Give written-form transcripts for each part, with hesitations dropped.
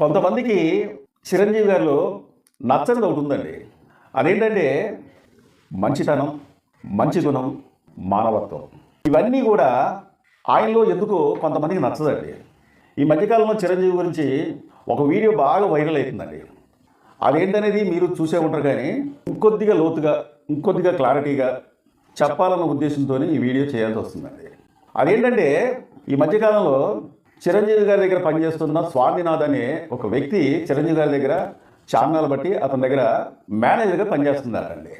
కొంతమందికి చిరంజీవి గారిలో నచ్చనిది ఒకటి ఉందండి. అదేంటంటే మంచితనం, మంచి గుణం, మానవత్వం. ఇవన్నీ కూడా ఆయనలో ఎందుకో కొంతమందికి నచ్చదండి. ఈ మధ్యకాలంలో చిరంజీవి గురించి ఒక వీడియో బాగా వైరల్ అవుతుందండి. అదేంటనేది మీరు చూసే ఉంటారు, కానీ ఇంకొద్దిగా లోతుగా, ఇంకొద్దిగా క్లారిటీగా చెప్పాలన్న ఉద్దేశంతో ఈ వీడియో చేయాల్సి వస్తుందండి. అదేంటంటే ఈ మధ్యకాలంలో చిరంజీవి గారి దగ్గర పనిచేస్తున్న స్వామినాథ్ అనే ఒక వ్యక్తి చిరంజీవి గారి దగ్గర ఛానల్ బట్టి అతని దగ్గర మేనేజర్గా పనిచేస్తున్నారండి.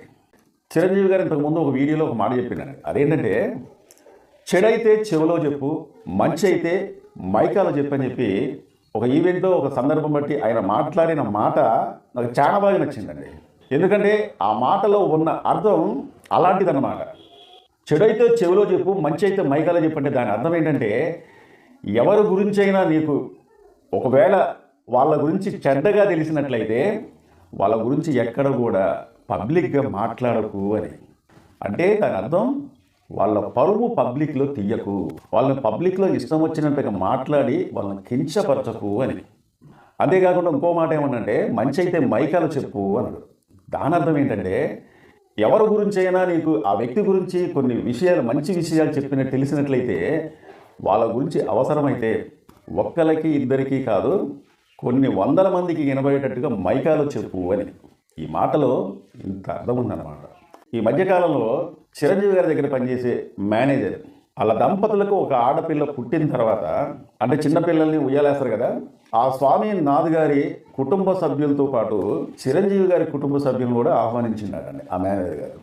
చిరంజీవి గారు ఇంతకుముందు ఒక వీడియోలో ఒక మాట చెప్పినారు. అదేంటంటే చెడైతే చెవిలో చెప్పు, మంచి అయితే మైకాలో చెప్పు అని చెప్పి ఒక ఈవెంట్లో ఒక సందర్భం బట్టి ఆయన మాట్లాడిన మాట నాకు చాలా బాగా నచ్చిందండి. ఎందుకంటే ఆ మాటలో ఉన్న అర్థం అలాంటిదన్నమాట. చెడైతే చెవిలో చెప్పు, మంచి అయితే మైకాలో చెప్పు అంటే దాని అర్థం ఏంటంటే ఎవరి గురించైనా నీకు ఒకవేళ వాళ్ళ గురించి చెడ్డగా తెలిసినట్లయితే వాళ్ళ గురించి ఎక్కడ కూడా పబ్లిక్గా మాట్లాడకు అని. అంటే దాని అర్థం వాళ్ళ పరువు పబ్లిక్లో తీయకు, వాళ్ళని పబ్లిక్లో ఇష్టం వచ్చినట్టుగా మాట్లాడి వాళ్ళని కించపరచకు అని. అంతేకాకుండా ఇంకో మాట ఏమన్నంటే మంచి అయితే మైకాలో చెప్పు అన్నాడు. దాని అర్థం ఏంటంటే ఎవరి గురించైనా నీకు ఆ వ్యక్తి గురించి కొన్ని విషయాలు, మంచి విషయాలు చెప్పినట్టు తెలిసినట్లయితే వాళ్ళ గురించి అవసరమైతే ఒక్కరికి ఇద్దరికి కాదు, కొన్ని వందల మందికి వినబడేటట్టుగా మైకాలో చెప్పు అని. ఈ మాటలో ఇంత అర్థం ఉందన్నమాట. ఈ మధ్యకాలంలో చిరంజీవి గారి దగ్గర పనిచేసే మేనేజర్ వాళ్ళ దంపతులకు ఒక ఆడపిల్ల పుట్టిన తర్వాత, అంటే చిన్నపిల్లల్ని ఉయ్యాలేస్తారు కదా, ఆ స్వామినాథ్ గారి కుటుంబ సభ్యులతో పాటు చిరంజీవి గారి కుటుంబ సభ్యులను కూడా ఆహ్వానించినారండి ఆ మేనేజర్ గారు.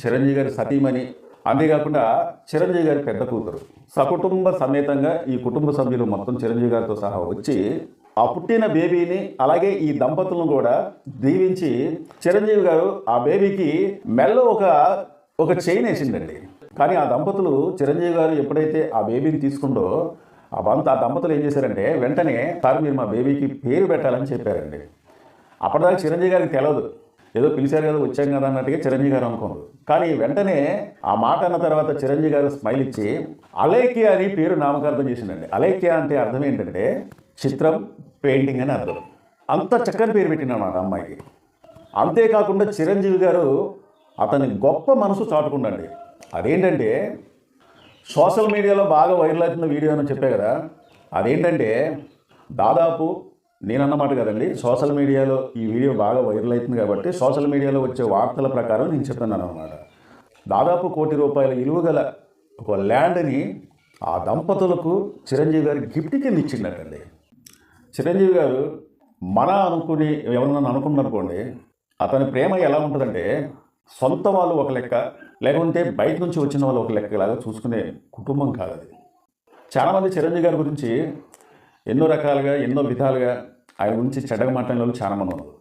చిరంజీవి గారి సతీమణి, అంతేకాకుండా చిరంజీవి గారి పెద్ద కూతురు సకుటుంబ సమేతంగా ఈ కుటుంబ సభ్యులు మొత్తం చిరంజీవి గారితో సహా వచ్చి ఆ పుట్టిన బేబీని అలాగే ఈ దంపతులను కూడా దీవించి చిరంజీవి గారు ఆ బేబీకి మెల్లో ఒక చైన్ వేసిందండి. కానీ ఆ దంపతులు చిరంజీవి గారు ఎప్పుడైతే ఆ బేబీని తీసుకుందో ఆ దంపతులు ఏం చేశారంటే వెంటనే సార్ మీరు మా బేబీకి పేరు పెట్టాలని చెప్పారండి. అప్పటిదాకా చిరంజీవి గారికి తెలియదు, ఏదో పిలిచారు కదా వచ్చాం కదా అన్నట్టుగా చిరంజీవి గారు అనుకోరు. కానీ వెంటనే ఆ మాట అన్న తర్వాత చిరంజీవి గారు స్మైల్ ఇచ్చి అలేఖ్య అని పేరు నామకరణం చేసిందండి. అలేఖ్య అంటే అర్థం ఏంటంటే చిత్రం, పెయింటింగ్ అని అర్థం. అంత చక్కని పేరు పెట్టినాడు ఆ అమ్మాయికి. అంతేకాకుండా చిరంజీవి గారు అతని గొప్ప మనసు చాటుకుండండి. అదేంటంటే సోషల్ మీడియాలో బాగా వైరల్ అవుతున్న వీడియో అని చెప్పే కదా, అదేంటంటే దాదాపు నేనన్నమాట కదండి, సోషల్ మీడియాలో ఈ వీడియో బాగా వైరల్ అవుతుంది కాబట్టి సోషల్ మీడియాలో వచ్చే వార్తల ప్రకారం నేను చెప్తున్నాను అనమాట. దాదాపు ₹1 కోటి విలువ గల ఒక ల్యాండ్ని ఆ దంపతులకు చిరంజీవి గారి గిఫ్ట్ కింద ఇచ్చిండటండి. చిరంజీవి గారు అనుకుని ఎవరన్నా అనుకున్నారనుకోండి, అతని ప్రేమ ఎలా ఉంటుందంటే సొంత వాళ్ళు ఒక లెక్క, లేకుంటే బయట నుంచి వచ్చిన వాళ్ళు ఒక లెక్కలాగా చూసుకునే కుటుంబం కాదు అది. చాలామంది చిరంజీవి గారి గురించి ఎన్నో రకాలుగా, ఎన్నో విధాలుగా ఆయన గురించి చెడ్డగా మాట్లాడిన వాళ్ళు చాలామంది ఉన్నారు.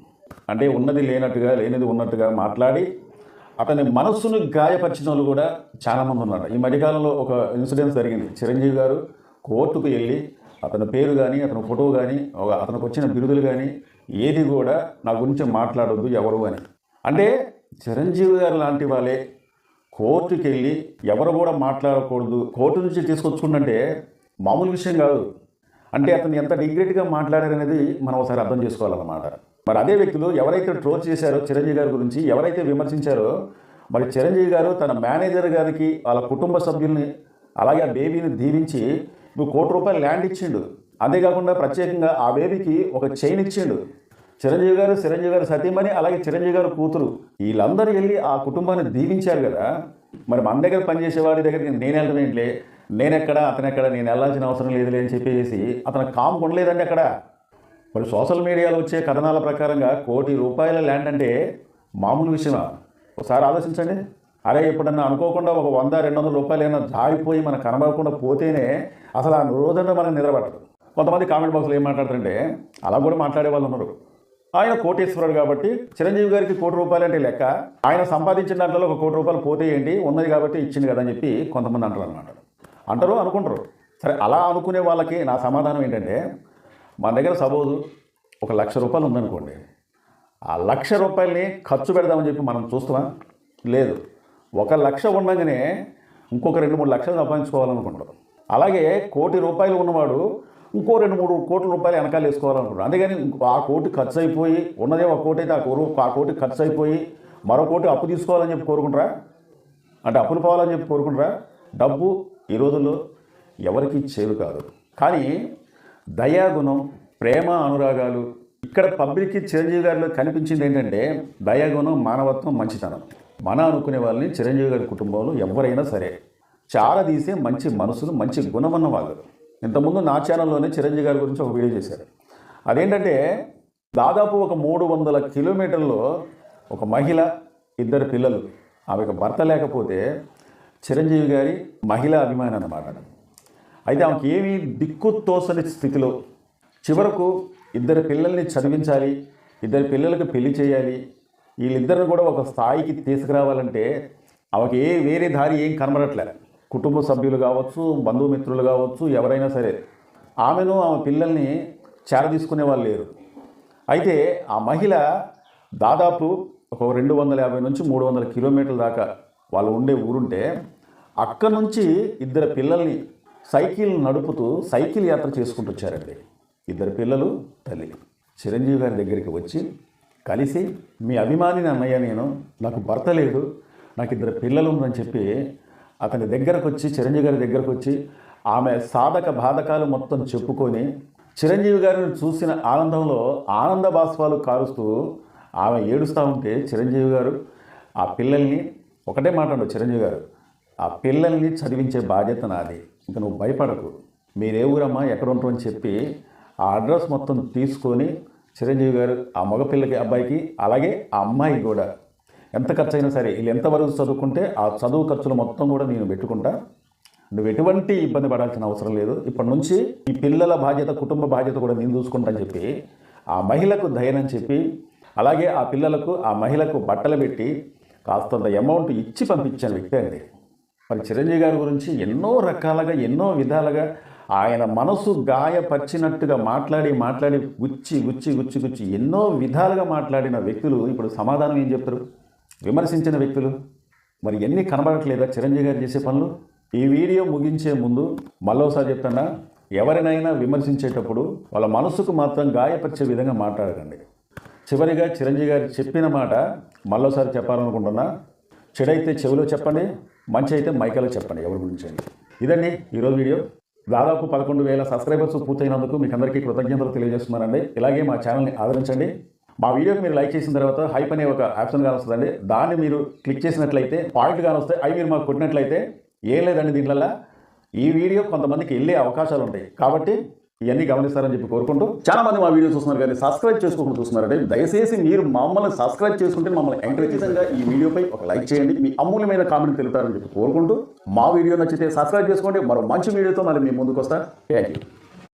అంటే ఉన్నది లేనట్టుగా, లేనిది ఉన్నట్టుగా మాట్లాడి అతని మనస్సును గాయపరిచిన వాళ్ళు కూడా చాలామంది ఉన్నారు. ఈ మధ్యకాలంలో ఒక ఇన్సిడెంట్ జరిగింది. చిరంజీవి గారు కోర్టుకు వెళ్ళి అతని పేరు కానీ, అతని ఫోటో కానీ, అతనికి వచ్చిన బిరుదులు కానీ ఏది కూడా నా గురించి మాట్లాడొద్దు ఎవరు అని. అంటే చిరంజీవి గారు లాంటి వాళ్ళే కోర్టుకి వెళ్ళి ఎవరు కూడా మాట్లాడకూడదు, కోర్టు నుంచి తీసుకొచ్చుకుంటే మామూలు విషయం కాదు. అంటే అతను ఎంత డిగ్రేట్గా మాట్లాడారనేది మనం ఒకసారి అర్థం చేసుకోవాలన్నమాట. మరి అదే వ్యక్తులు ఎవరైతే ట్రోల్ చేశారో చిరంజీవి గారి గురించి, ఎవరైతే విమర్శించారో, మరి చిరంజీవి గారు తన మేనేజర్ గారికి వాళ్ళ కుటుంబ సభ్యుల్ని అలాగే ఆ బేబీని దీవించి ₹1 కోటి ల్యాండ్ ఇచ్చిండు. అంతేకాకుండా ప్రత్యేకంగా ఆ బేబీకి ఒక చైన్ ఇచ్చిండు. చిరంజీవి గారు సతీమణి అలాగే చిరంజీవి గారు కూతురు వీళ్ళందరూ వెళ్ళి ఆ కుటుంబాన్ని దీవించారు కదా. మరి మన దగ్గర పనిచేసేవాడి దగ్గరికి నేను వెళ్ళడం ఏంటిలే, నేనెక్కడ అతనెక్కడ, నేను వెళ్ళాల్సిన అవసరం లేదులే అని చెప్పేసి అతను కామ్ కొనలేదండి అక్కడ. మరి సోషల్ మీడియాలో వచ్చే కథనాల ప్రకారంగా ₹1 కోటి ల్యాండ్ అంటే మామూలు విషయమా? ఒకసారి ఆలోచించండి. అరే ఎప్పుడన్నా అనుకోకుండా ఒక ₹100-200 అయినా జారిపోయి మనకు కనబడకుండా పోతేనే అసలు ఆ రోజంతా మనకు నిద్రపడదు. కొంతమంది కామెంట్ బాక్స్లో ఏం మాట్లాడతారంటే అలా కూడా మాట్లాడే వాళ్ళు ఉన్నారు. ఆయన కోటేశ్వరుడు కాబట్టి చిరంజీవి గారికి ₹1 అంటే లెక్క, ఆయన సంపాదించిన దాంట్లో ₹1 కోటి పోతే ఏంటి, ఉన్నది కాబట్టి ఇచ్చింది కదా అని చెప్పి కొంతమంది అంటారు అనమాట. అనుకుంటారు. సరే, అలా అనుకునే వాళ్ళకి నా సమాధానం ఏంటంటే, మన దగ్గర సపోజు ఒక ₹1,00,000 ఉందనుకోండి, ఆ ₹1,00,000 ఖర్చు పెడదామని చెప్పి మనం చూస్తామా? లేదు. ₹1,00,000 ఉండగానే ఇంకొక 2-3 లక్షలు సంపాదించుకోవాలనుకుంటారు. అలాగే ₹1 కోటి ఉన్నవాడు ఇంకో 2-3 కోట్ల రూపాయలు వెనకాల వేసుకోవాలనుకుంటారు. అంతేగాని ఆ కోటి ఖర్చు అయిపోయి ఉన్నదే ఒక కోటి అయితే ఆ కోటి ఖర్చు అయిపోయి మరో కోటి అప్పు తీసుకోవాలని చెప్పి కోరుకుంటారా? అంటే అప్పులు పోవాలని చెప్పి కోరుకుంటారా? డబ్బు ఈ రోజుల్లో ఎవరికి చేరు కాదు. కానీ దయాగుణం, ప్రేమ, అనురాగాలు ఇక్కడ పబ్లిక్కి చిరంజీవి గారిలో కనిపించింది ఏంటంటే దయాగుణం, మానవత్వం, మంచితనం. మన అనుకునే వాళ్ళని చిరంజీవి గారి కుటుంబంలో ఎవరైనా సరే చాలా తీసే మంచి మనసులు, మంచి గుణం ఉన్న వాళ్ళు. ఇంతకుముందు నా ఛానల్లోనే చిరంజీవి గారి గురించి ఒక వీడియో చేశారు. అదేంటంటే దాదాపు ఒక 300 కిలోమీటర్లో ఒక మహిళ, 2 పిల్లలు, ఆమెకు భర్త లేకపోతే చిరంజీవి గారి మహిళా అభిమాని అన్నమాట. అయితే ఆమెకి ఏమీ దిక్కు తోసని స్థితిలో చివరకు 2 పిల్లల్ని చదివించాలి, 2 పిల్లలకు పెళ్లి చేయాలి, వీళ్ళిద్దరిని కూడా ఒక స్థాయికి తీసుకురావాలంటే ఆమెకి వేరే దారి ఏం కనబడట్లే. కుటుంబ సభ్యులు కావచ్చు, బంధుమిత్రులు కావచ్చు, ఎవరైనా సరే ఆమె పిల్లల్ని చేరదీసుకునే వాళ్ళు లేరు. అయితే ఆ మహిళ దాదాపు ఒక 250 నుంచి 300 కిలోమీటర్ల దాకా వాళ్ళు ఉండే ఊరుంటే అక్కడి నుంచి 2 పిల్లల్ని సైకిల్ నడుపుతూ సైకిల్ యాత్ర చేసుకుంటూ వచ్చారండి. 2 పిల్లలు, తల్లి చిరంజీవి గారి దగ్గరికి వచ్చి కలిసి, మీ అభిమానిని అన్నయ్య నేను, నాకు భర్త లేదు, నాకు 2 పిల్లలు ఉందని చెప్పి అతని దగ్గరకు వచ్చి, చిరంజీవి గారి దగ్గరకు వచ్చి ఆమె సాధక బాధకాలు మొత్తం చెప్పుకొని చిరంజీవి గారిని చూసిన ఆనందంలో ఆనంద బాష్పాలు కారుస్తూ ఆమె ఏడుస్తూ ఉంటే చిరంజీవి గారు ఆ పిల్లల్ని ఒకటే మాట్లాడు, చిరంజీవి గారు ఆ పిల్లల్ని చదివించే బాధ్యత నాది, ఇంకా నువ్వు భయపడకు, మీరే ఊరమ్మా, ఎక్కడ ఉంటామని చెప్పి ఆ అడ్రస్ మొత్తం తీసుకొని చిరంజీవి గారు ఆ మగపిల్లకి, అబ్బాయికి, అలాగే ఆ అమ్మాయి కూడా ఎంత ఖర్చు అయినా సరే వీళ్ళు ఎంతవరకు చదువుకుంటే ఆ చదువు ఖర్చులు మొత్తం కూడా నేను పెట్టుకుంటా, నువ్వు ఎటువంటి ఇబ్బంది పడాల్సిన అవసరం లేదు, ఇప్పటి నుంచి ఈ పిల్లల బాధ్యత, కుటుంబ బాధ్యత కూడా నేను చూసుకుంటా అని చెప్పి ఆ మహిళకు ధైర్యం చెప్పి, అలాగే ఆ పిల్లలకు, ఆ మహిళకు బట్టలు పెట్టి కాస్తంత అమౌంట్ ఇచ్చి పంపించిన వ్యక్తి అండి. మరి చిరంజీవి గారి గురించి ఎన్నో రకాలుగా, ఎన్నో విధాలుగా ఆయన మనసు గాయపరిచినట్టుగా మాట్లాడి గుచ్చి ఎన్నో విధాలుగా మాట్లాడిన వ్యక్తులు ఇప్పుడు సమాధానం ఏం చెప్తారు? విమర్శించిన వ్యక్తులు మరి ఎన్ని కనబడట్లేదా చిరంజీవి గారు చేసే పనులు? ఈ వీడియో ముగించే ముందు మళ్ళోసారి చెప్తున్నా, ఎవరినైనా విమర్శించేటప్పుడు వాళ్ళ మనసుకు మాత్రం గాయపరిచే విధంగా మాట్లాడకండి. చివరిగా చిరంజీవి గారు చెప్పిన మాట మళ్ళోసారి చెప్పాలనుకుంటున్నా, చెడైతే చెవిలో చెప్పండి, మంచి అయితే మైకలో చెప్పండి, ఎవరి గురించి. ఇదండి ఈరోజు వీడియో. దాదాపు 11,000 సబ్స్క్రైబర్స్ పూర్తయినందుకు మీకు అందరికీ కృతజ్ఞతలు తెలియజేస్తున్నానండి. ఇలాగే మా ఛానల్ని ఆదరించండి. మా వీడియోకి మీరు లైక్ చేసిన తర్వాత హైప్ అనే ఒక ఆప్షన్ కానీ వస్తుందండి, దాన్ని మీరు క్లిక్ చేసినట్లయితే పాయింట్ కానీ వస్తాయి, అవి మీరు మాకు కొట్టినట్లయితే ఏం లేదండి, దీంట్లో ఈ వీడియో కొంతమందికి వెళ్ళే అవకాశాలు ఉంటాయి, కాబట్టి ఇవన్నీ గమనిస్తారని చెప్పి కోరుకుంటూ, చాలా మంది మా వీడియో చూస్తున్నారు కానీ సబ్స్క్రైబ్ చేసుకోకుండా చూస్తున్నారంటే దయచేసి మీరు మమ్మల్ని సబ్స్క్రైబ్ చేసుకుంటే మమ్మల్ని ఎంకరేజ్గా ఈ వీడియోపై ఒక లైక్ చేయండి, మీ అమూల్యమైన కామెంట్ తెలుపుతారని చెప్పి కోరుకుంటూ, మా వీడియో నచ్చితే సబ్స్క్రైబ్ చేసుకోండి. మరో మంచి వీడియోతో మళ్ళీ మీ ముందుకు వస్తా. Thank you.